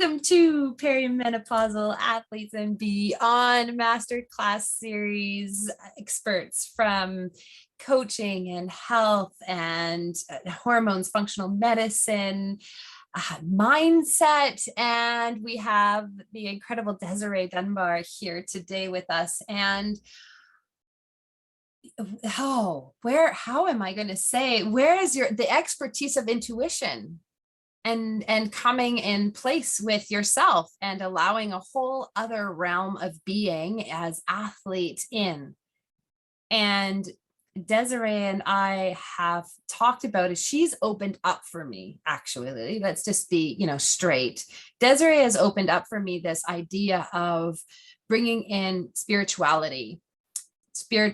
Welcome to Perimenopausal Athletes and Beyond Masterclass Series. Experts from coaching and health and hormones, functional medicine, mindset. And we have the incredible Desirée Dunbar here today with us. And how am I going to say, where is the expertise of intuition? And coming in place with yourself and allowing a whole other realm of being as athletes in. And Desiree and I have talked about it. She's opened up for me, actually. Let's just be, straight. Desiree has opened up for me this idea of bringing in spirituality.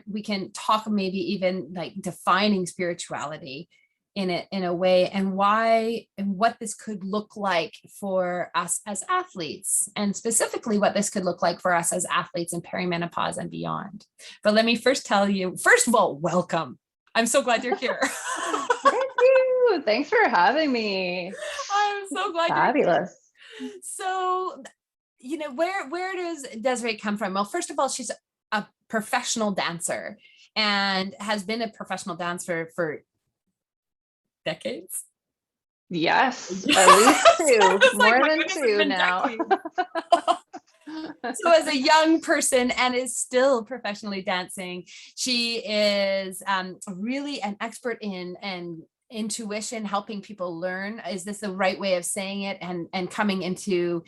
We can talk maybe even like defining spirituality in a way, and why and what this could look like for us as athletes, and specifically what this could look like for us as athletes in perimenopause and beyond. But let me first tell you, first of all, welcome. I'm so glad you're here. Thank you. Thanks for having me. I'm so glad Fabulous. You're here. So, where does Desiree come from? Well, first of all, she's a professional dancer and has been a professional dancer for decades. Yes, at least two, more than two now. So as a young person and is still professionally dancing, she is really an expert in intuition, helping people learn. Is this the right way of saying it? And coming into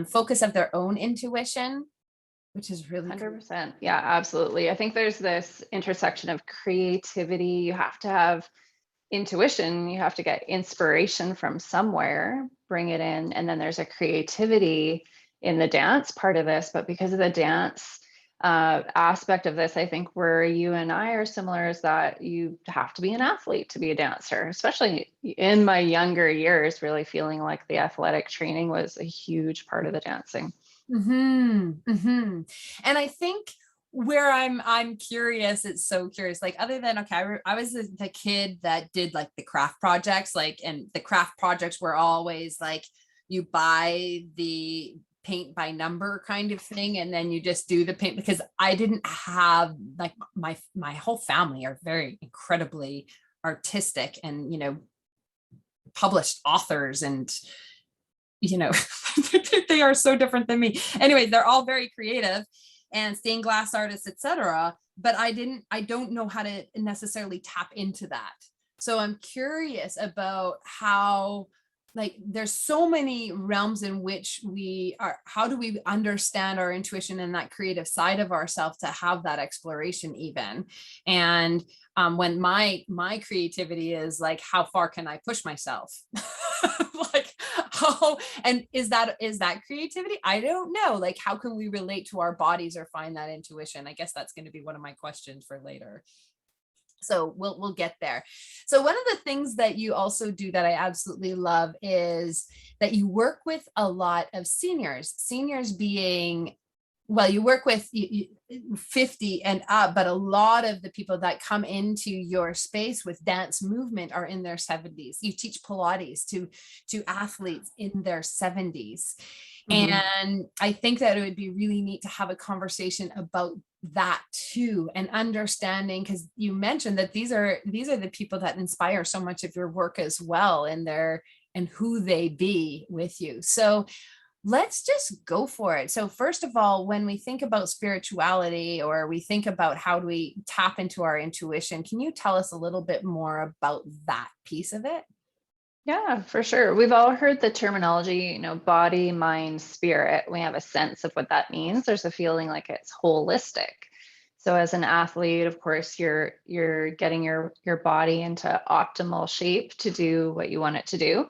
focus of their own intuition, which is really 100%. Cool. Yeah, absolutely. I think there's this intersection of creativity. You have to have intuition, you have to get inspiration from somewhere, bring it in, and then there's a creativity in the dance part of this. But because of the dance aspect of this, I think where you and I are similar is that you have to be an athlete to be a dancer, especially in my younger years, really feeling like the athletic training was a huge part of the dancing. Mm-hmm, mm-hmm. And I think where I'm curious, it's so curious, like other than, okay, I was the kid that did like the craft projects, and the craft projects were always like, you buy the paint by number kind of thing, and then you just do the paint, because I didn't have, like, my whole family are very incredibly artistic and, published authors, and they are so different than me. Anyway, they're all very creative and stained glass artists, etc. But I don't know how to necessarily tap into that. So I'm curious about how, like, there's so many realms in which how do we understand our intuition and that creative side of ourselves to have that exploration even. And when my creativity is like, how far can I push myself? Like, and is that creativity? I don't know. Like, how can we relate to our bodies or find that intuition? I guess that's going to be one of my questions for later. So we'll get there. So one of the things that you also do that I absolutely love is that you work with a lot of seniors being, well, you work with 50 and up, but a lot of the people that come into your space with dance movement are in their 70s. You teach Pilates to athletes in their 70s. Mm-hmm. And I think that it would be really neat to have a conversation about that too, and understanding, because you mentioned that these are the people that inspire so much of your work as well, and who they be with you. So let's just go for it. So first of all, when we think about spirituality, or we think about how do we tap into our intuition, can you tell us a little bit more about that piece of it? Yeah, for sure. We've all heard the terminology, body, mind, spirit. We have a sense of what that means. There's a feeling like it's holistic. So as an athlete, of course, you're getting your body into optimal shape to do what you want it to do.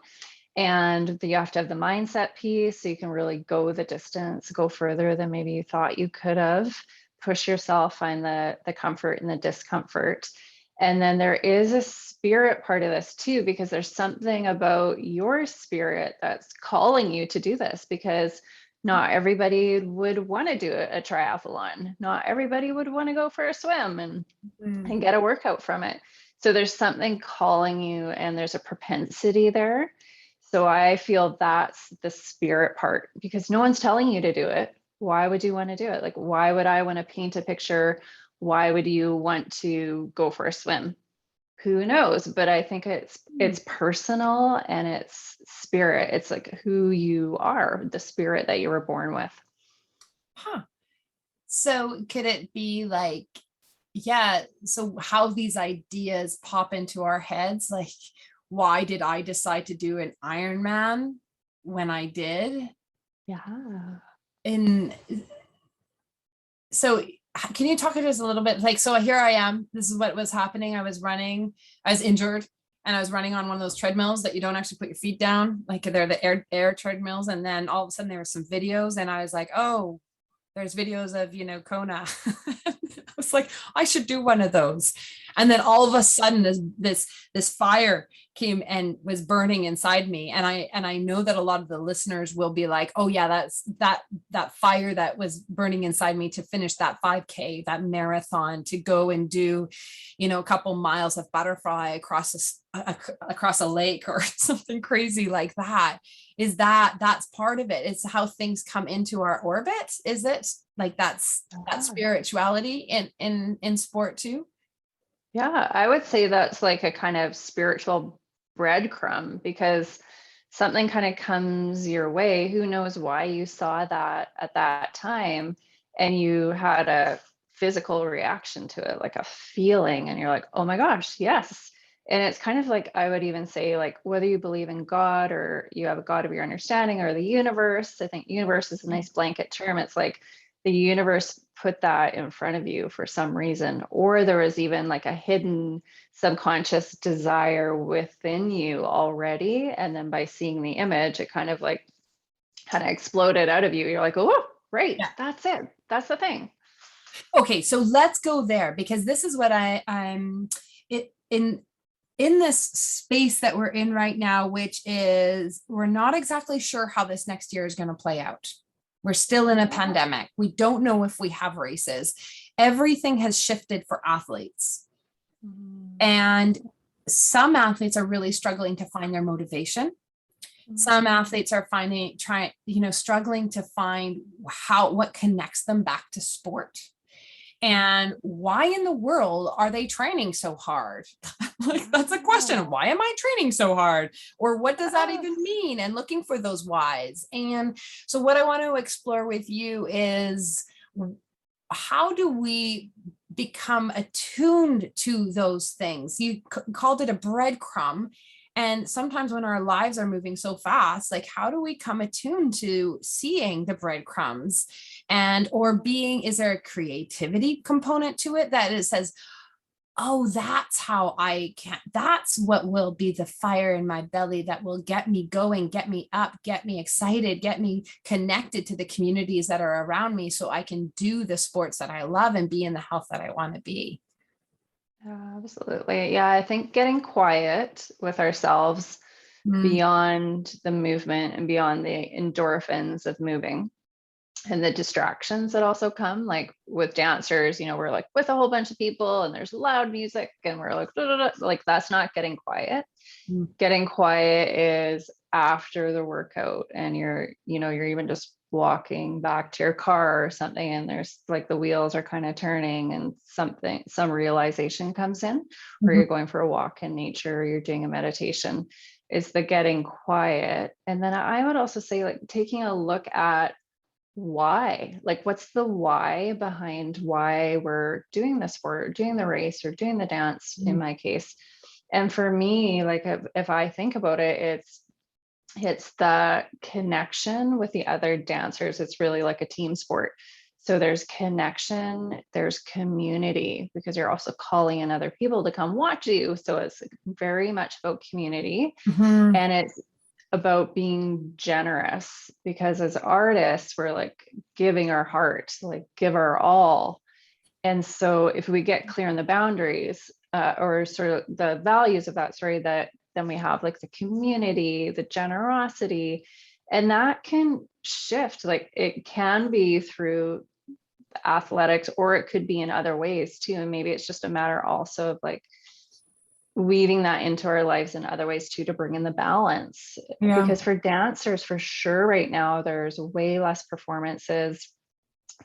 And you have to have the mindset piece so you can really go the distance, go further than maybe you thought you could have, push yourself, find the comfort and the discomfort. And then there is a spirit part of this too, because there's something about your spirit that's calling you to do this, because not everybody would want to do a triathlon. Not everybody would want to go for a swim and get a workout from it. So there's something calling you, and there's a propensity there. So I feel that's the spirit part, because no one's telling you to do it. Why would you want to do it? Like, why would I want to paint a picture? Why would you want to go for a swim? Who knows? But I think it's personal and it's spirit. It's like who you are, the spirit that you were born with. Huh. So could it be like, yeah, so how these ideas pop into our heads, like, why did I decide to do an Ironman when I did? Yeah. And so can you talk to us a little bit, like, so here I am, this is what was happening. I was running, I was injured, and I was running on one of those treadmills that you don't actually put your feet down, like they're the air treadmills. And then all of a sudden there were some videos and I was like, oh, there's videos of, Kona. I was like, I should do one of those. And then all of a sudden this fire came and was burning inside me. And I know that a lot of the listeners will be like, oh yeah, that's that fire that was burning inside me to finish that 5K, that marathon, to go and do, a couple miles of butterfly across a lake or something crazy like that. Is that's part of it? It's how things come into our orbit. Is it like that spirituality in sport too? Yeah, I would say that's like a kind of spiritual breadcrumb, because something kind of comes your way. Who knows why you saw that at that time, and you had a physical reaction to it, like a feeling, and you're like, oh my gosh, yes. And it's kind of like, I would even say, like, whether you believe in God or you have a God of your understanding or the universe. I think universe is a nice blanket term. It's like the universe put that in front of you for some reason, or there was even like a hidden subconscious desire within you already, and then by seeing the image, it kind of exploded out of you. You're like, oh right, Yeah. that's it, that's the thing. Okay, so let's go there, because this is what I'm it in this space that we're in right now, which is, we're not exactly sure how this next year is going to play out. We're still in a pandemic. We don't know if we have races. Everything has shifted for athletes. And some athletes are really struggling to find their motivation. Some athletes are struggling to find what connects them back to sport. And why in the world are they training so hard? Like, that's a question. Why am I training so hard? Or what does that even mean? And looking for those whys. And so what I want to explore with you is, how do we become attuned to those things? You called it a breadcrumb. And sometimes when our lives are moving so fast, like, how do we come attuned to seeing the breadcrumbs? And or being, is there a creativity component to it that it says, oh, that's how I can, that's what will be the fire in my belly that will get me going, get me up, get me excited, get me connected to the communities that are around me, so I can do the sports that I love and be in the health that I want to be. Absolutely. Yeah, I think getting quiet with ourselves beyond the movement and beyond the endorphins of moving and the distractions that also come, like with dancers, we're like with a whole bunch of people and there's loud music and we're like, "Da, da, da." Like, that's not getting quiet. Getting quiet is after the workout, and you're even just walking back to your car or something, and there's like the wheels are kind of turning and some realization comes in, or you're going for a walk in nature, or you're doing a meditation, is the getting quiet. And then I would also say, like, taking a look at why, like, what's the why behind why we're doing this sport, or doing the race, or doing the dance in my case. And for me, like, if I think about it, it's the connection with the other dancers. It's really like a team sport. So there's connection, there's community, because you're also calling in other people to come watch you. So it's very much about community. And it's about being generous, because as artists, we're like giving our heart, like give our all. And so if we get clear on the boundaries, or sort of the values of that story, that then we have like the community, the generosity, and that can shift. Like, it can be through athletics, or it could be in other ways too. And maybe it's just a matter also of like weaving that into our lives in other ways too, to bring in the balance. Yeah. Because for dancers, for sure, right now, there's way less performances.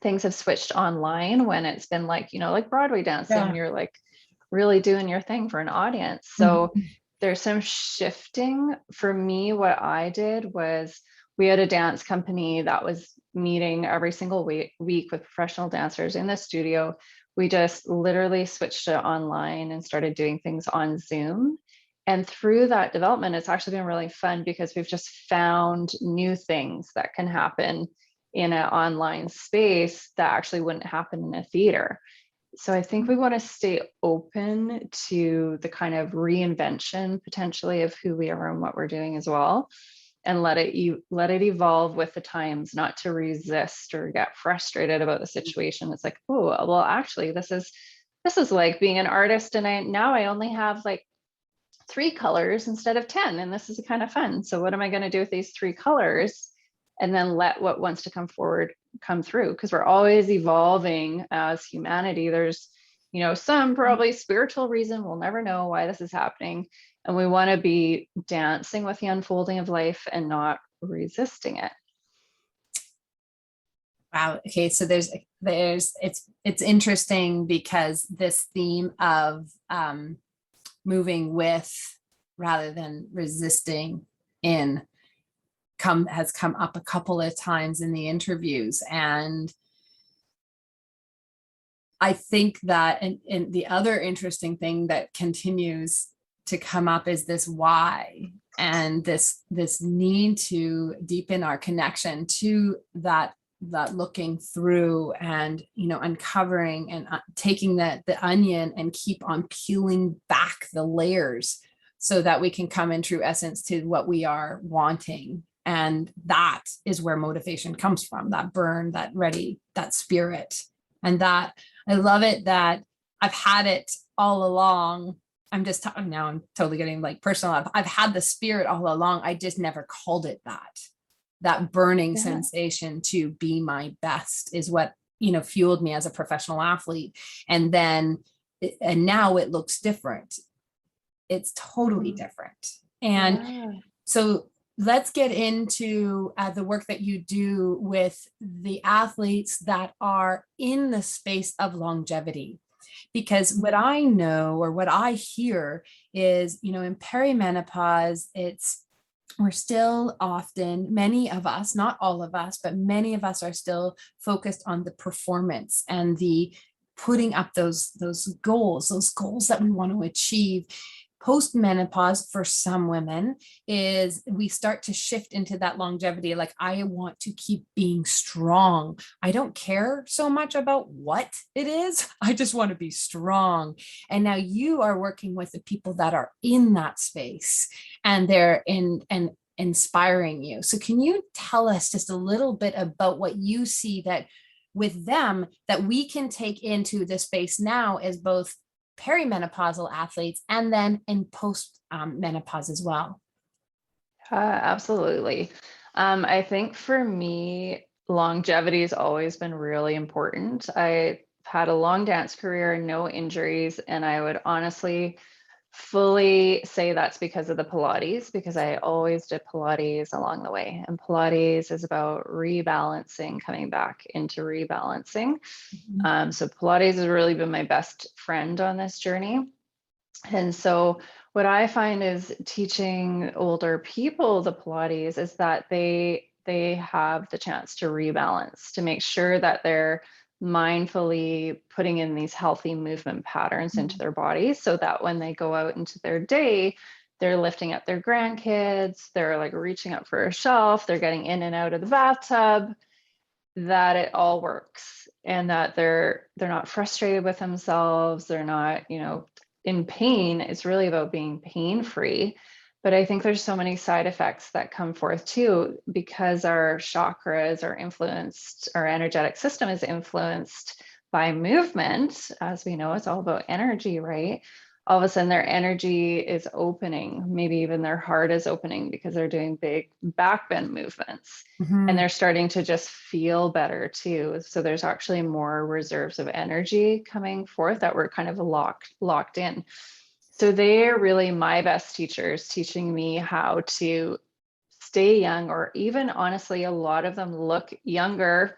Things have switched online when it's been like, like Broadway dancing, Yeah. you're like really doing your thing for an audience. So Mhm. there's some shifting. For me, what I did was, we had a dance company that was meeting every single week with professional dancers in the studio. We just literally switched to online and started doing things on Zoom. And through that development, it's actually been really fun because we've just found new things that can happen in an online space that actually wouldn't happen in a theater. So I think we want to stay open to the kind of reinvention potentially of who we are and what we're doing as well, and let it evolve with the times, not to resist or get frustrated about the situation. It's like, oh, well, actually, this is like being an artist, and I only have like 3 colors instead of 10, and this is kind of fun. So what am I going to do with these 3 colors? And then let what wants to come forward come through, because we're always evolving as humanity. There's, some probably spiritual reason, we'll never know why this is happening. And we want to be dancing with the unfolding of life and not resisting it. Wow. Okay. So it's interesting because this theme of moving with rather than resisting in has come up a couple of times in the interviews. And I think that, and the other interesting thing that continues to come up is this why, and this need to deepen our connection to that looking through, and uncovering and taking the onion and keep on peeling back the layers so that we can come in true essence to what we are wanting. And that is where motivation comes from, that burn, that ready, that spirit. And that I love it that I've had it all along. I'm just talking now, I'm totally getting like personal. I've had the spirit all along. I just never called it that burning sensation to be my best is what, fueled me as a professional athlete. And then, and now it looks different. It's totally different. And so let's get into the work that you do with the athletes that are in the space of longevity. Because what I know, or what I hear is, in perimenopause, we're still often, many of us, not all of us, but many of us are still focused on the performance and the putting up those goals that we want to achieve. Post-menopause for some women is we start to shift into that longevity. Like, I want to keep being strong. I don't care so much about what it is. I just want to be strong. And now you are working with the people that are in that space, and they're in and inspiring you. So can you tell us just a little bit about what you see that with them that we can take into the space now as both perimenopausal athletes and then in post menopause as well? Absolutely. I think for me, longevity has always been really important. I had a long dance career, no injuries, and I would honestly fully say that's because of the Pilates, because I always did Pilates along the way. And Pilates is about rebalancing, coming back into rebalancing. So Pilates has really been my best friend on this journey. And so what I find is teaching older people the Pilates is that they have the chance to rebalance, to make sure that they're mindfully putting in these healthy movement patterns into their bodies, so that when they go out into their day, they're lifting up their grandkids, they're like reaching up for a shelf, they're getting in and out of the bathtub, that it all works, and that they're not frustrated with themselves, they're not, in pain. It's really about being pain free. But I think there's so many side effects that come forth too, because our chakras are influenced, our energetic system is influenced by movement. As we know, it's all about energy, right? All of a sudden their energy is opening, maybe even their heart is opening because they're doing big back bend movements. And they're starting to just feel better too. So there's actually more reserves of energy coming forth that were kind of locked in. So they're really my best teachers, teaching me how to stay young, or even honestly, a lot of them look younger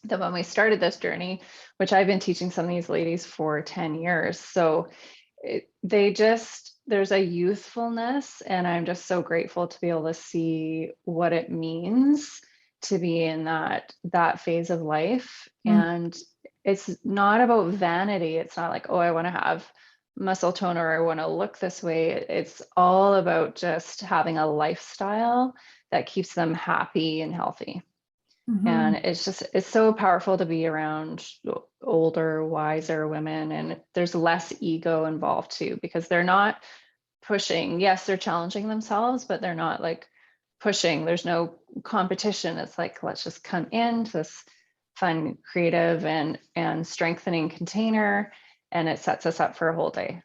than when we started this journey, which I've been teaching some of these ladies for 10 years. So there's a youthfulness, and I'm just so grateful to be able to see what it means to be in that phase of life. And it's not about vanity. It's not like, oh, I want to have muscle tone or I want to look this way. It's all about just having a lifestyle that keeps them happy and healthy. And it's so powerful to be around older, wiser women. And there's less ego involved too, because they're not pushing. Yes, they're challenging themselves, but they're not like pushing. There's no competition. It's like, let's just come into this fun, creative, and strengthening container, and it sets us up for a whole day.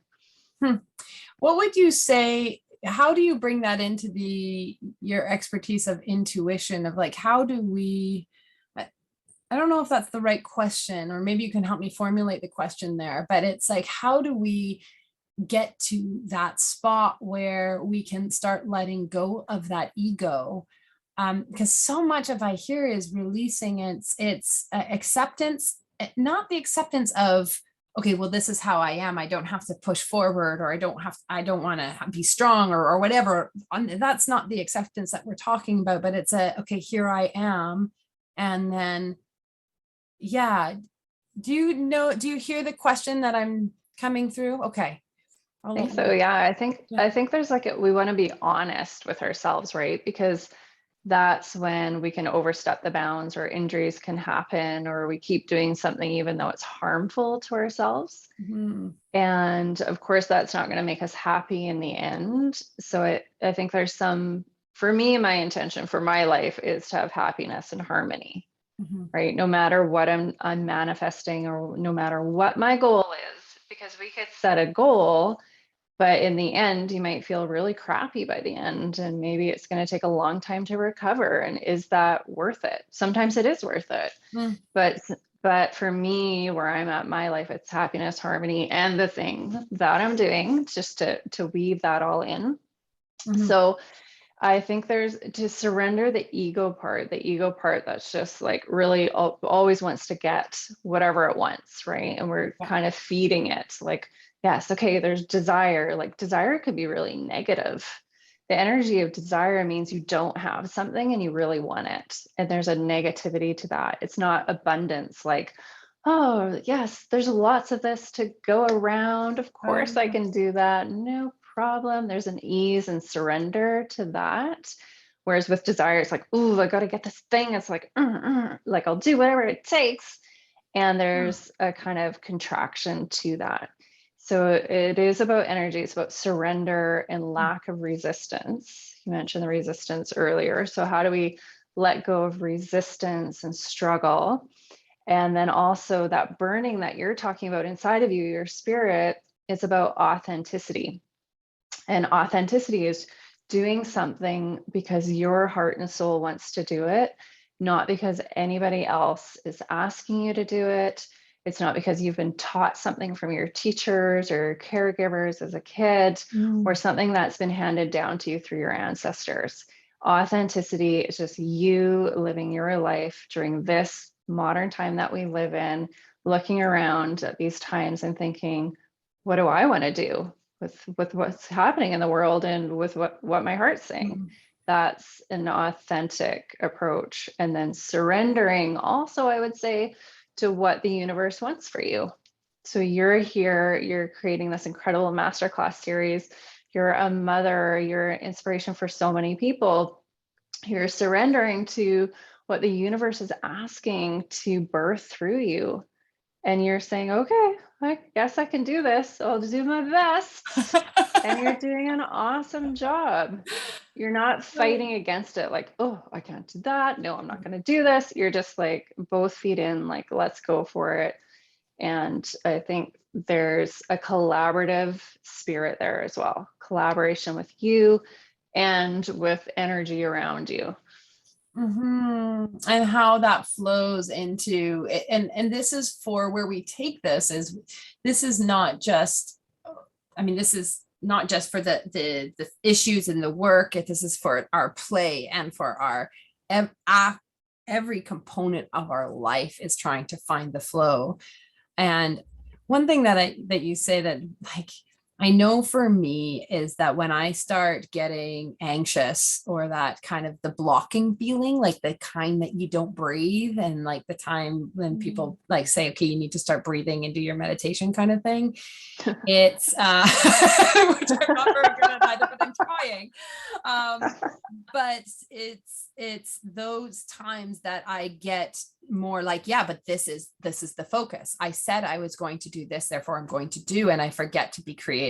What would you say, how do you bring that into your expertise of intuition, of like, how do we, I don't know if that's the right question, or maybe you can help me formulate the question there, but it's like, how do we get to that spot where we can start letting go of that ego? Because so much of I hear is releasing its acceptance, not the acceptance of, okay, well, this is how I am. I don't have to push forward, or I don't want to be strong, or whatever. That's not the acceptance that we're talking about, but it's okay, here I am. And then, yeah. Do you hear the question that I'm coming through? Okay. I think so. Yeah. I think there's like, we want to be honest with ourselves, right? Because that's when we can overstep the bounds, or injuries can happen, or we keep doing something even though it's harmful to ourselves. And of course, that's not going to make us happy in the end. So I think for me, my intention for my life is to have happiness and harmony, right? No matter what I'm manifesting, or no matter what my goal is, because we could set a goal, but in the end, you might feel really crappy by the end, and maybe it's going to take a long time to recover. And is that worth it? Sometimes it is worth it. But for me, where I'm at my life, it's happiness, harmony, and the thing that I'm doing just to weave that all in. So I think there's to surrender the ego part that's just like really always wants to get whatever it wants, right? And we're kind of feeding it like, yes, okay, there's desire. Like desire could be really negative. The energy of desire means you don't have something and you really want it. And there's a negativity to that. It's not abundance, like, oh, yes, there's lots of this to go around. Of course, I can do that. No problem. There's an ease and surrender to that. Whereas with desire, it's like, ooh, I got to get this thing. It's like I'll do whatever it takes. And there's a kind of contraction to that. So it is about energy. It's about surrender and lack of resistance. You mentioned the resistance earlier. So how do we let go of resistance and struggle? And then also that burning that you're talking about inside of you, your spirit, is about authenticity. And authenticity is doing something because your heart and soul wants to do it, not because anybody else is asking you to do it. It's not because you've been taught something from your teachers or caregivers as a kid, or something that's been handed down to you through your ancestors. Authenticity is just you living your life during this modern time that we live in, looking around at these times and thinking, what do I want to do with what's happening in the world, and with what my heart's saying? That's an authentic approach. And then surrendering also, I would say, to what the universe wants for you. So you're here, you're creating this incredible masterclass series. You're a mother, you're an inspiration for so many people. You're surrendering to what the universe is asking to birth through you. And you're saying, okay, I guess I can do this. I'll do my best. And you're doing an awesome job. You're not fighting against it like, oh, I can't do that. No, I'm not going to do this. You're just like, both feet in, like, let's go for it. And I think there's a collaborative spirit there as well. Collaboration with you and with energy around you. And how that flows into it. And this is for where we take this is not just I mean, this is not just for the issues in the work, this is for our play and for our every component of our life is trying to find the flow. And one thing that you say that like I know for me is that when I start getting anxious or that kind of the blocking feeling, like the kind that you don't breathe, and like the time when people like say, okay, you need to start breathing and do your meditation kind of thing. It's which I'm not very good at either, but I'm trying. But it's those times that I get more like, yeah, but this is the focus. I said I was going to do this, therefore I'm going to do, and I forget to be creative.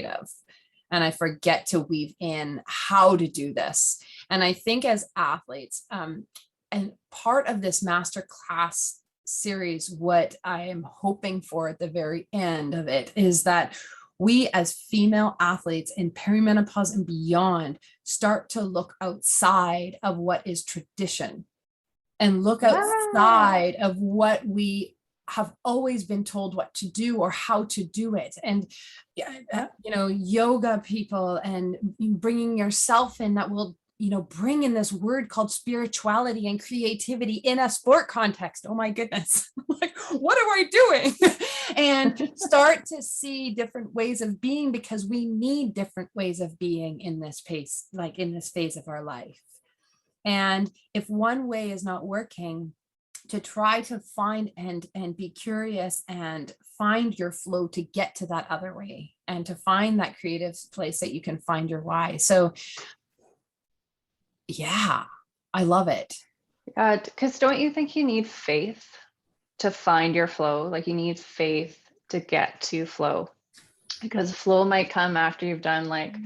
And I forget to weave in how to do this. And I think as athletes, and part of this masterclass series, what I am hoping for at the very end of it is that we as female athletes in perimenopause and beyond start to look outside of what is tradition and look outside of what we have always been told what to do or how to do it. And, you know, yoga people and bringing yourself in that will, you know, bring in this word called spirituality and creativity in a sport context. Oh my goodness. Like, what am I doing? And start to see different ways of being, because we need different ways of being in this pace, like in this phase of our life. And if one way is not working, to try to find and be curious and find your flow to get to that other way, and to find that creative place that you can find your why. So yeah, I love it. Because don't you think you need faith to find your flow? Like you need faith to get to flow, because flow might come after you've done like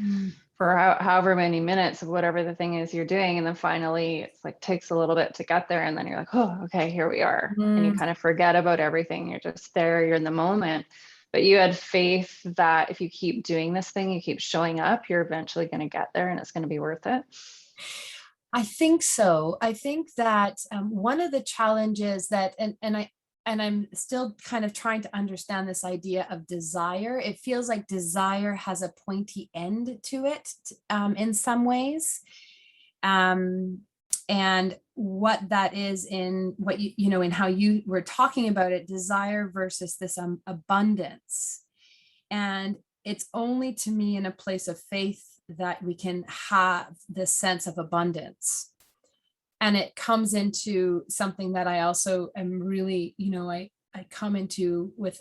for however many minutes of whatever the thing is you're doing. And then finally it's like takes a little bit to get there. And then you're like, oh, okay, here we are. And you kind of forget about everything. You're just there, you're in the moment. But you had faith that if you keep doing this thing, you keep showing up, you're eventually going to get there and it's going to be worth it. I think so. I think that one of the challenges that, and I'm still kind of trying to understand this idea of desire. It feels like desire has a pointy end to it in some ways. And what that is in what you know, in how you were talking about it, desire versus this abundance. And it's only to me in a place of faith that we can have this sense of abundance. And it comes into something that I also am really, you know, I come into with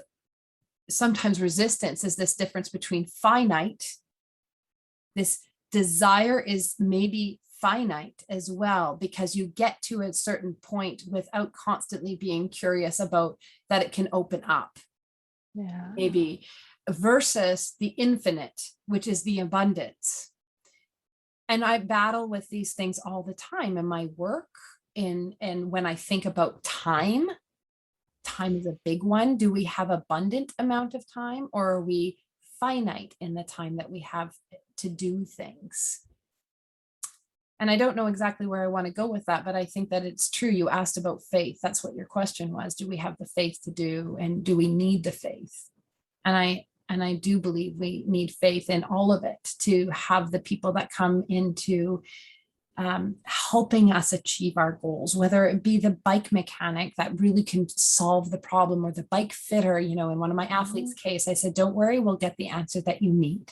sometimes resistance, is this difference between finite. This desire is maybe finite as well, because you get to a certain point without constantly being curious about that it can open up. Yeah. Maybe versus the infinite, which is the abundance. And I battle with these things all the time in my work. And when I think about time is a big one. Do we have abundant amount of time, or are we finite in the time that we have to do things? And I don't know exactly where I want to go with that, but I think that it's true. You asked about faith. That's what your question was. Do we have the faith to do, and do we need the faith? And I do believe we need faith in all of it to have the people that come into helping us achieve our goals, whether it be the bike mechanic that really can solve the problem, or the bike fitter. You know, in one of my athletes' case, I said, don't worry, we'll get the answer that you need.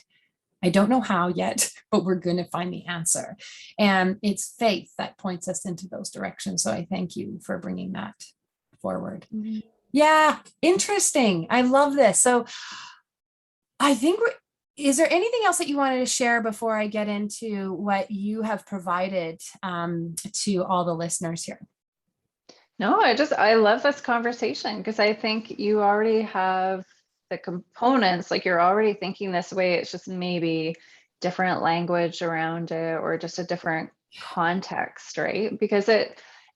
I don't know how yet, but we're going to find the answer. And it's faith that points us into those directions. So I thank you for bringing that forward. Mm-hmm. Yeah, interesting. I love this. So I think, is there anything else that you wanted to share before I get into what you have provided to all the listeners here? No, I love this conversation, because I think you already have the components, like you're already thinking this way. It's just maybe different language around it, or just a different context, right? Because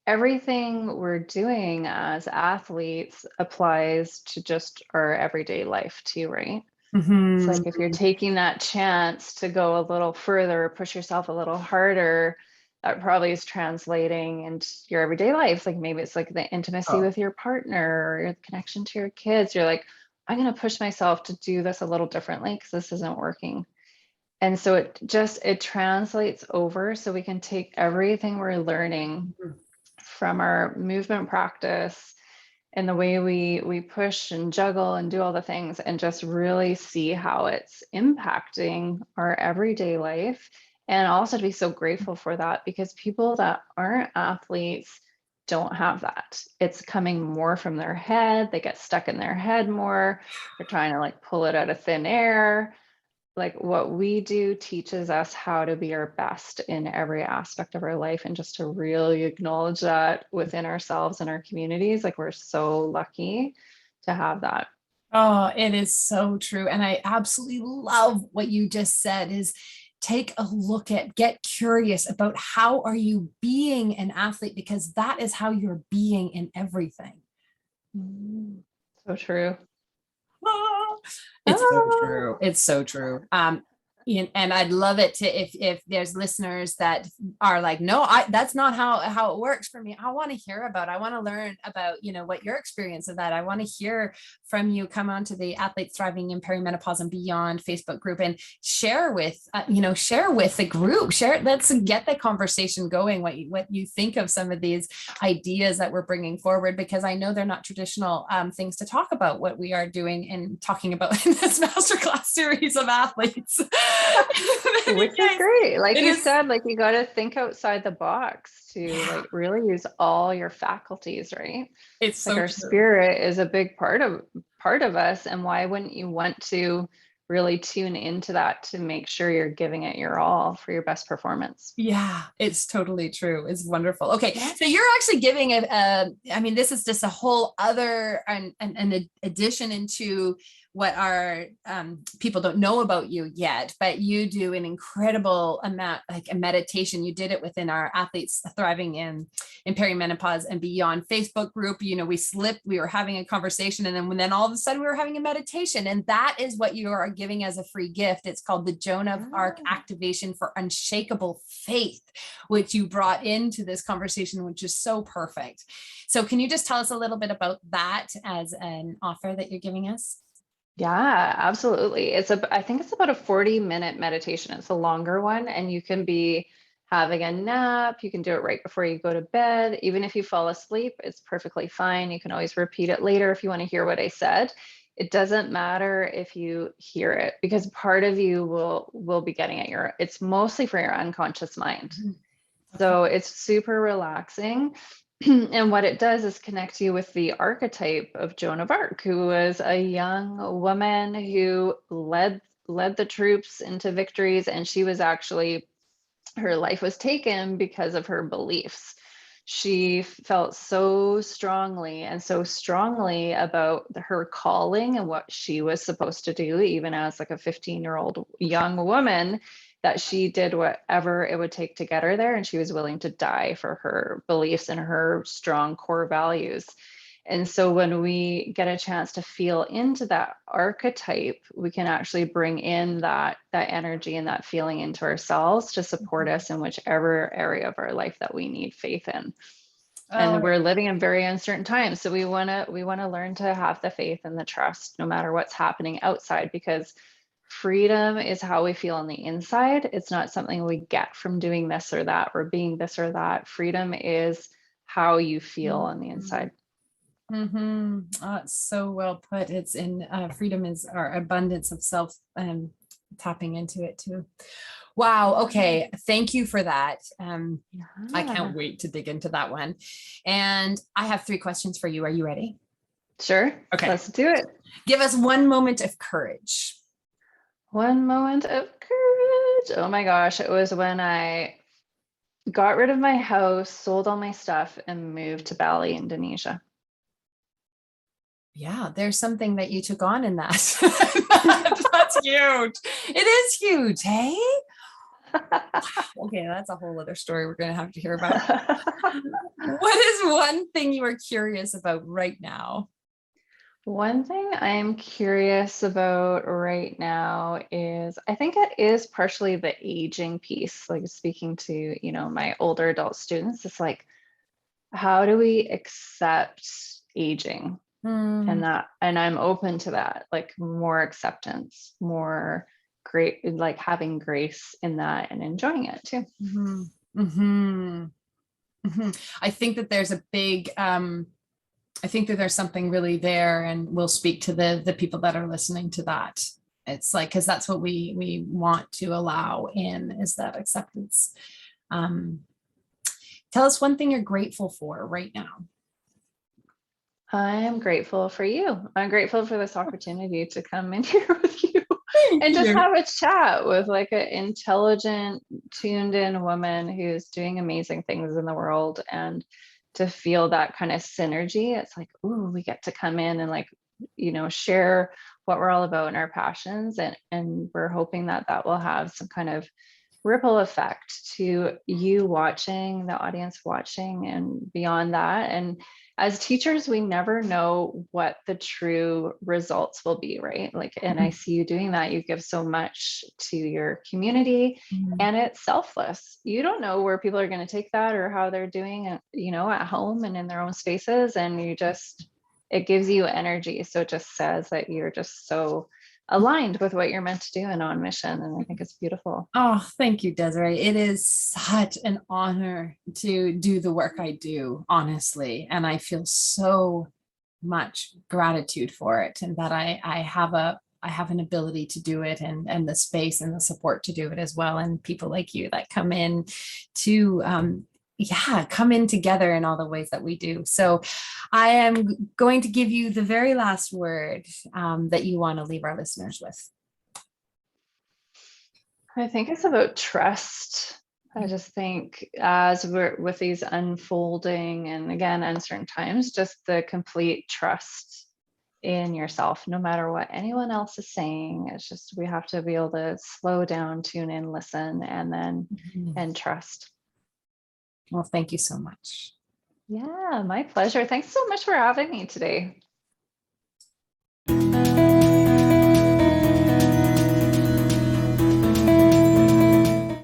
everything we're doing as athletes applies to just our everyday life too, right? Mm-hmm. It's like if you're taking that chance to go a little further, push yourself a little harder, that probably is translating into your everyday life. Like maybe it's like the intimacy with your partner, or your connection to your kids. You're like, I'm going to push myself to do this a little differently because this isn't working. And so it translates over, so we can take everything we're learning from our movement practice and the way we push and juggle and do all the things, and just really see how it's impacting our everyday life. And also to be so grateful for that, because people that aren't athletes don't have that. It's coming more from their head. They get stuck in their head more. They're trying to like pull it out of thin air. Like what we do teaches us how to be our best in every aspect of our life, and just to really acknowledge that within ourselves and our communities. Like we're so lucky to have that. Oh, it is so true. And I absolutely love what you just said is take a look at, get curious about how are you being an athlete, because that is how you're being in everything. So true. It's so Ah. true. It's so true. And I'd love it to if there's listeners that are like, no, that's not how it works for me. I want to hear about, I want to learn about, what your experience of that. I want to hear from you. Come on to the Athletes Thriving in Perimenopause and Beyond Facebook group and share with the group. Let's get the conversation going. What you think of some of these ideas that we're bringing forward, because I know they're not traditional things to talk about, what we are doing and talking about in this masterclass series of athletes. Which is great. Like you said, like you got to think outside the box to like really use all your faculties, right? It's Like so our true. spirit is a big part of us. And why wouldn't you want to really tune into that to make sure you're giving it your all for your best performance? Yeah, it's totally true. It's wonderful. Okay, so you're actually giving I mean, this is just a whole other an addition into what our people don't know about you yet, but you do an incredible amount, like a meditation. You did it within our Athletes Thriving in Perimenopause and Beyond Facebook group. We were having a conversation, and then all of a sudden we were having a meditation, and that is what you are giving as a free gift. It's called the Joan of Arc Activation for Unshakable Faith, which you brought into this conversation, which is so perfect. So can you just tell us a little bit about that as an offer that you're giving us? Yeah, absolutely. I think it's about a 40-minute meditation. It's a longer one, and you can be having a nap. You can do it right before you go to bed. Even if you fall asleep, it's perfectly fine. You can always repeat it later if you want to hear what I said. It doesn't matter if you hear it, because part of you will be getting it. It's mostly for your unconscious mind. So it's super relaxing. And what it does is connect you with the archetype of Joan of Arc, who was a young woman who led the troops into victories, and she was actually, her life was taken because of her beliefs. She felt so strongly about her calling and what she was supposed to do, even as like a 15-year-old young woman, that she did whatever it would take to get her there. And she was willing to die for her beliefs and her strong core values. And so when we get a chance to feel into that archetype, we can actually bring in that energy and that feeling into ourselves to support us in whichever area of our life that we need faith in. And we're living in very uncertain times. So we want to learn to have the faith and the trust no matter what's happening outside, because freedom is how we feel on the inside. It's not something we get from doing this or that or being this or that. Freedom is how you feel on the inside. Mm-hmm. Oh, it's so well put. It's in freedom is our abundance of self, tapping into it too. Wow. Okay. Thank you for that. I can't wait to dig into that one. And I have 3 questions for you. Are you ready? Sure. Okay. Let's do it. Give us one moment of courage. One moment of courage. Oh my gosh. It was when I got rid of my house, sold all my stuff, and moved to Bali, Indonesia. Yeah, there's something that you took on in that. That's huge. It is huge. Hey. Okay, that's a whole other story we're going to have to hear about. What is one thing you are curious about right now? One thing I'm curious about right now is, I think it is partially the aging piece, like speaking to, my older adult students. It's like, how do we accept aging? Mm, And I'm open to that, like more acceptance, more great, like having grace in that and enjoying it too. mhm, mhm, mhm. I think that there's a big, I think that there's something really there, and we'll speak to the people that are listening to that. It's like, because that's what we want to allow in, is that acceptance. Um, Tell us one thing you're grateful for right now. I am grateful for you. I'm grateful for this opportunity to come in here with you Thank and just you. have a chat with like an intelligent, tuned in woman who's doing amazing things in the world, and to feel that kind of synergy. It's like, ooh, we get to come in and like, share what we're all about and our passions. And we're hoping that that will have some kind of ripple effect to you watching, the audience watching, and beyond that. And as teachers, we never know what the true results will be, right? Like, and I see you doing that. You give so much to your community, Mhm. and it's selfless. You don't know where people are going to take that or how they're doing it, at home and in their own spaces. And it gives you energy. So it just says that you're just so aligned with what you're meant to do and on mission. And I think it's beautiful. Oh, thank you, Desiree. It is such an honor to do the work I do, honestly. And I feel so much gratitude for it, and that I have an ability to do it, and the space and the support to do it as well. And people like you that come in to yeah, come in together in all the ways that we do. So I am going to give you the very last word that you want to leave our listeners with. I think it's about trust. I just think as we're with these unfolding and again uncertain times, just the complete trust in yourself, no matter what anyone else is saying. It's just we have to be able to slow down, tune in, listen, and then Mhm. and trust. Well, thank you so much. Yeah, my pleasure. Thanks so much for having me today.